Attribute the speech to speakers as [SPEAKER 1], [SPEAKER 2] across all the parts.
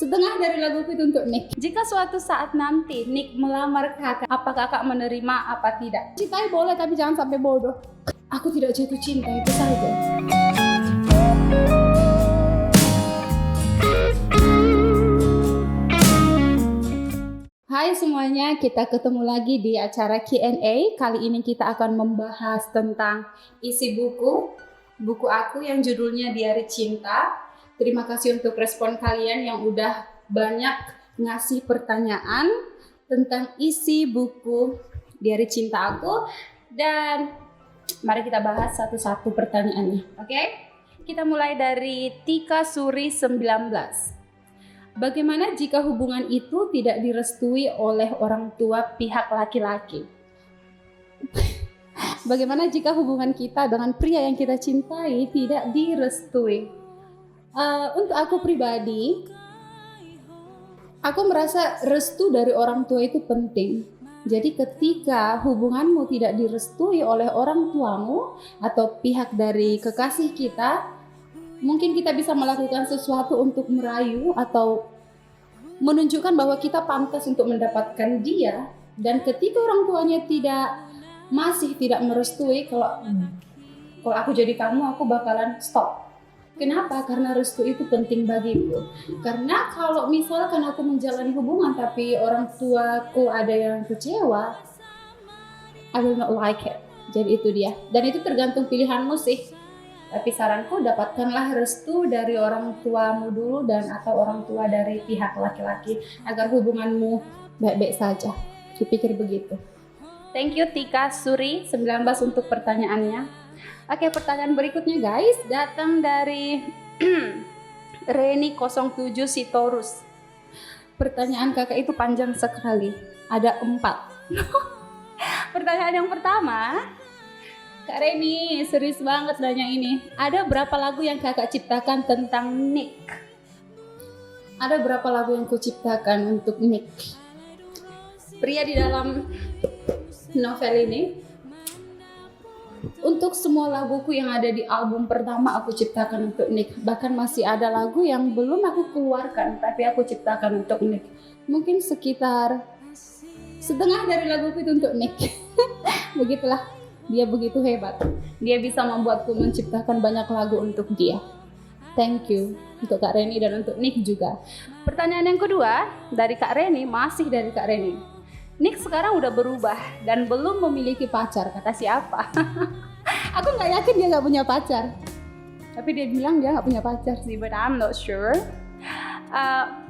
[SPEAKER 1] Setengah dari laguku itu untuk Nick. Jika suatu saat nanti Nick melamar kakak, apa kakak menerima apa tidak? Cintai boleh tapi jangan sampai bodoh. Aku tidak jatuh cinta, itu saja. Hai semuanya, kita ketemu lagi di acara Q&A. Kali ini kita akan membahas tentang isi buku aku yang judulnya Diari Cinta. Terima kasih untuk respon kalian yang udah banyak ngasih pertanyaan tentang isi buku Diari Cinta aku. Dan mari kita bahas satu-satu pertanyaannya, oke? Kita mulai dari Tika Suri 19. Bagaimana jika hubungan itu tidak direstui oleh orang tua pihak laki-laki? Bagaimana jika hubungan kita dengan pria yang kita cintai tidak direstui? Untuk aku pribadi, aku merasa restu dari orang tua itu penting. Jadi ketika hubunganmu tidak direstui oleh orang tuamu atau pihak dari kekasih kita, mungkin kita bisa melakukan sesuatu untuk merayu atau menunjukkan bahwa kita pantas untuk mendapatkan dia. Dan ketika orang tuanya masih tidak merestui, kalau aku jadi kamu, aku bakalan stop. Kenapa? Karena restu itu penting bagiku. Karena kalau misalkan aku menjalani hubungan tapi orang tuaku ada yang kecewa, I will not like it. Jadi itu dia. Dan itu tergantung pilihanmu sih. Tapi saranku, dapatkanlah restu dari orang tuamu dulu dan atau orang tua dari pihak laki-laki agar hubunganmu baik-baik saja. Kupikir begitu. Thank you Tika Suri 19 untuk pertanyaannya. Oke, pertanyaan berikutnya guys, datang dari Reni 07 Sitorus. Pertanyaan kakak itu panjang sekali, ada 4. Pertanyaan yang pertama, Kak Reni, serius banget nanya ini. Ada berapa lagu yang kakak ciptakan tentang Nick? Ada berapa lagu yang kuciptakan untuk Nick? Pria di dalam novel ini. Untuk semua laguku yang ada di album pertama aku ciptakan untuk Nick. Bahkan masih ada lagu yang belum aku keluarkan tapi aku ciptakan untuk Nick. Mungkin sekitar setengah dari laguku itu untuk Nick. Begitulah, dia begitu hebat. Dia bisa membuatku menciptakan banyak lagu untuk dia. Thank you untuk Kak Reni dan untuk Nick juga. Pertanyaan yang kedua dari Kak Reni, masih dari Kak Reni. Nick sekarang udah berubah dan belum memiliki pacar, kata siapa? Aku nggak yakin dia nggak punya pacar. Tapi dia bilang dia nggak punya pacar sih, but I'm not sure.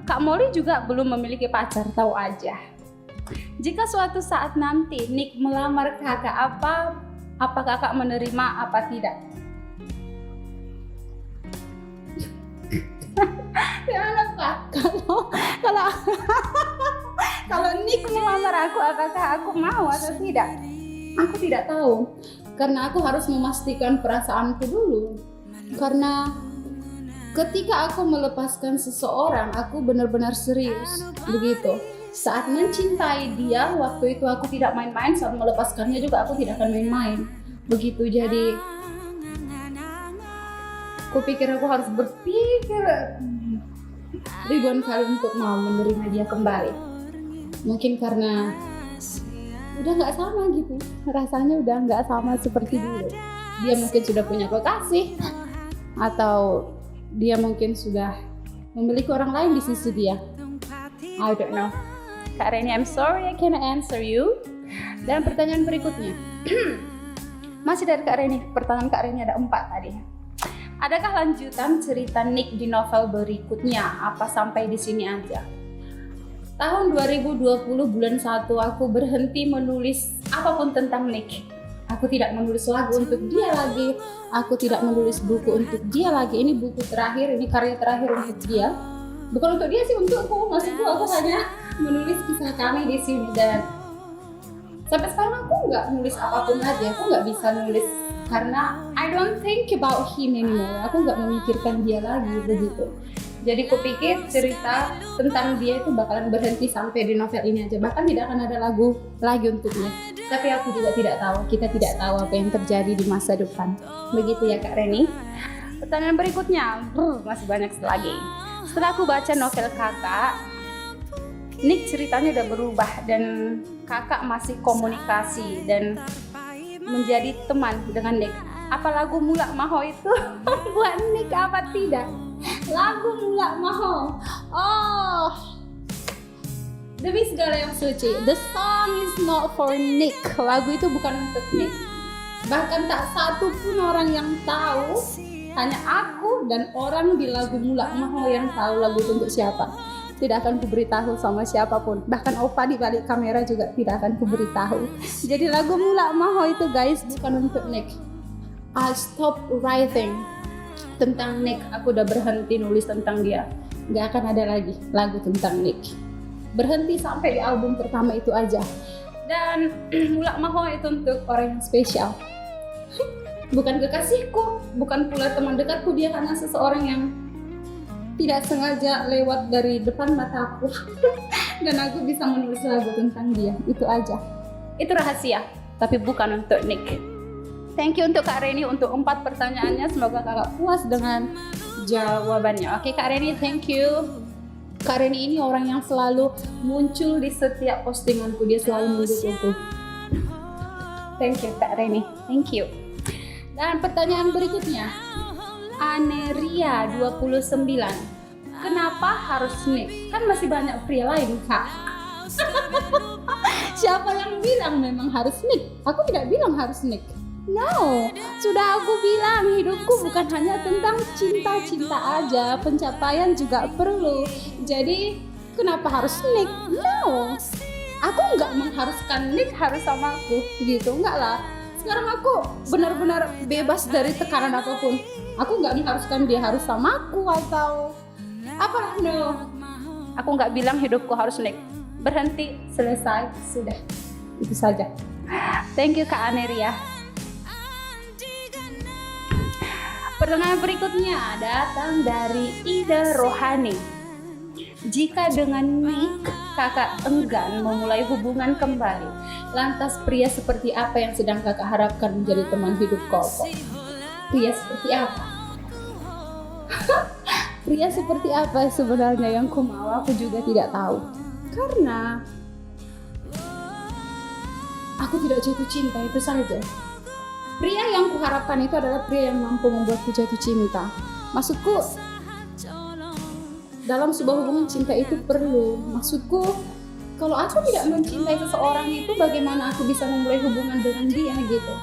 [SPEAKER 1] Kak Molly juga belum memiliki pacar, tahu aja. Jika suatu saat nanti Nick melamar kakak, apa kakak menerima apa tidak? Gimana Pak? Kalau Nick melamar aku, apakah aku mau atau tidak? Aku tidak tahu, karena aku harus memastikan perasaanku dulu. Karena ketika aku melepaskan seseorang, aku benar-benar serius, begitu. Saat mencintai dia, waktu itu aku tidak main-main. Saat melepaskannya juga aku tidak akan main-main, begitu. Jadi, kupikir aku harus berpikir ribuan kali untuk mau menerima dia kembali. Mungkin karena udah nggak sama gitu, rasanya udah nggak sama seperti dulu. Dia mungkin sudah punya kekasih, atau dia mungkin sudah memiliki orang lain di sisi dia. I don't know. Kak Reni, I'm sorry I cannot answer you. Dan pertanyaan berikutnya, masih dari Kak Reni. Pertanyaan Kak Reni ada 4 tadi. Adakah lanjutan cerita Nick di novel berikutnya? Apa sampai di sini aja? Tahun 2020 bulan 1 aku berhenti menulis apapun tentang Nick. Aku tidak menulis lagu untuk dia lagi. Aku tidak menulis buku untuk dia lagi. Ini buku terakhir, ini karya terakhir untuk dia. Bukan untuk dia sih, untukku. Maksudku aku hanya menulis kisah kami di sini. Dan sampai sekarang aku nggak nulis apapun lagi. Aku nggak bisa nulis karena I don't think about him anymore. Aku nggak memikirkan dia lagi, begitu. Jadi kupikir cerita tentang dia itu bakalan berhenti sampai di novel ini aja. Bahkan tidak akan ada lagu lagi untuknya. Tapi aku juga tidak tahu, kita tidak tahu apa yang terjadi di masa depan. Begitu ya Kak Reni. Pertanyaan berikutnya, masih banyak lagi. Setelah aku baca novel kakak, Nick ceritanya udah berubah dan kakak masih komunikasi dan menjadi teman dengan Nick. Apa lagu Mulak Maho itu buat Nick apa tidak? Lagu Mulak Maho. Oh, demi segala yang suci, the song is not for Nick. Lagu itu bukan untuk Nick. Bahkan tak satu pun orang yang tahu, hanya aku dan orang di lagu Mulak Maho yang tahu lagu itu untuk siapa. Tidak akan kuberitahu sama siapapun. Bahkan Opa di balik kamera juga tidak akan kuberitahu. Jadi lagu Mulak Maho itu guys bukan untuk Nick. I stop writing tentang Nick. Aku udah berhenti nulis tentang dia. Gak akan ada lagi lagu tentang Nick. Berhenti sampai di album pertama itu aja. Dan Mulak Maho itu untuk orang yang spesial. Bukan kekasihku, bukan pula teman dekatku, dia hanya seseorang yang tidak sengaja lewat dari depan mataku dan aku bisa menulis lagu tentang dia. Itu aja. Itu rahasia, tapi bukan untuk Nick. Thank you untuk Kak Reni untuk 4 pertanyaannya. Semoga kakak puas dengan jawabannya. Oke Kak Reni, thank you. Kak Reni ini orang yang selalu muncul di setiap postinganku. Dia selalu mendukungku. Thank you Kak Reni, thank you. Dan pertanyaan berikutnya, Aneria 29. Kenapa harus Nick? Kan masih banyak pria lain Kak. Siapa yang bilang memang harus Nick? Aku tidak bilang harus Nick. No, sudah aku bilang hidupku bukan hanya tentang cinta-cinta aja, pencapaian juga perlu. Jadi kenapa harus Nick? No, aku nggak mengharuskan Nick harus sama aku gitu, enggak lah. Sekarang aku benar-benar bebas dari tekanan apapun. Aku nggak mengharuskan dia harus sama aku atau apa. No, aku nggak bilang hidupku harus Nick. Berhenti, selesai, sudah. Itu saja. Thank you Kak Aneria. Pertanyaan berikutnya datang dari Ida Rohani. Jika dengan Nick kakak enggan memulai hubungan kembali, lantas pria seperti apa yang sedang kakak harapkan menjadi teman hidup Koko? Pria seperti apa? Pria seperti apa sebenarnya yang ku mau, aku juga tidak tahu. Karena aku tidak jatuh cinta, itu saja. Pria yang kuharapkan itu adalah pria yang mampu membuatku jatuh cinta. Maksudku, dalam sebuah hubungan cinta itu perlu. Maksudku, kalau aku tidak mencintai seseorang itu, bagaimana aku bisa memulai hubungan dengan dia gitu.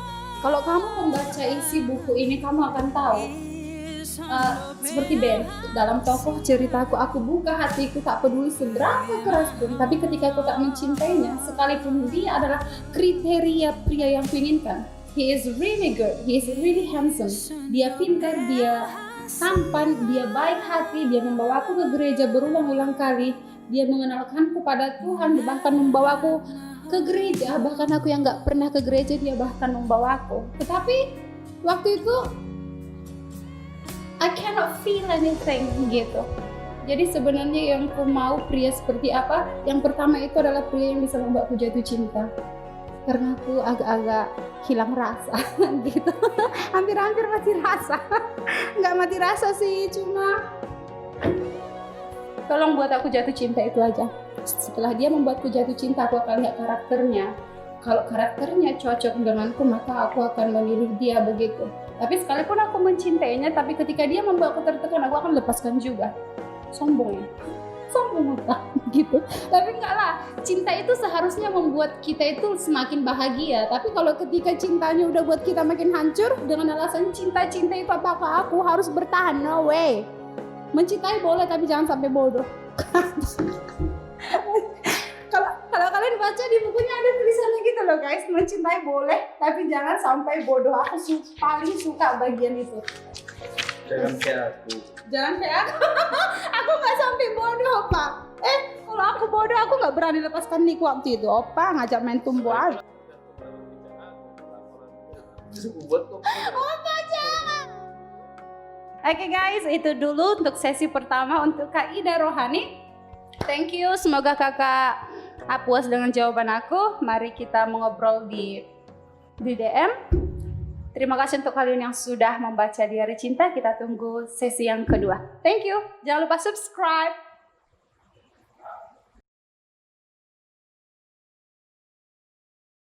[SPEAKER 1] Kalau kamu membaca isi buku ini, kamu akan tahu. Seperti Ben, dalam tokoh ceritaku, aku buka hatiku, tak peduli seberapa keras pun. Tapi ketika aku tak mencintainya, sekalipun dia adalah kriteria pria yang kuinginkan. He is really good, he is really handsome. Dia pintar, dia tampan, dia baik hati, dia membawaku ke gereja berulang-ulang kali. Dia mengenalkanku pada Tuhan, bahkan membawaku ke gereja. Bahkan aku yang gak pernah ke gereja, dia bahkan membawaku. Tetapi waktu itu I cannot feel anything gitu. Jadi sebenarnya yang ku mau pria seperti apa? Yang pertama itu adalah pria yang bisa membuatku jatuh cinta. Karena aku agak-agak hilang rasa gitu. Hampir-hampir mati rasa. Nggak mati rasa sih, cuma tolong buat aku jatuh cinta, itu aja. Setelah dia membuatku jatuh cinta, aku akan lihat karakternya. Kalau karakternya cocok denganku, maka aku akan memilih dia begitu. Tapi sekalipun aku mencintainya, tapi ketika dia membuatku tertekan, aku akan lepaskan juga. Sombong ya? Sombong apa gitu. Tapi enggak lah, cinta itu seharusnya membuat kita itu semakin bahagia. Tapi kalau ketika cintanya udah buat kita makin hancur dengan alasan cinta-cinta itu apakah aku harus bertahan? No way. Mencintai boleh tapi jangan sampai bodoh. Kalau kalian baca di bukunya ada tulisannya gitu loh guys, mencintai boleh tapi jangan sampai bodoh. Aku paling suka bagian itu.
[SPEAKER 2] Jangan kayak aku.
[SPEAKER 1] Jangan kayak aku. Aku nggak sampai bodoh Pak. Kalau aku bodoh aku nggak berani lepaskan Nick waktu itu. Opa ngajak main tumbuhan. Opa jangan. Oke guys, itu dulu untuk sesi pertama untuk Kak Ida Rohani. Thank you, semoga kakak puas dengan jawaban aku. Mari kita mengobrol di DM. Terima kasih untuk kalian yang sudah membaca Diari Cinta. Kita tunggu sesi yang kedua. Thank you. Jangan lupa subscribe.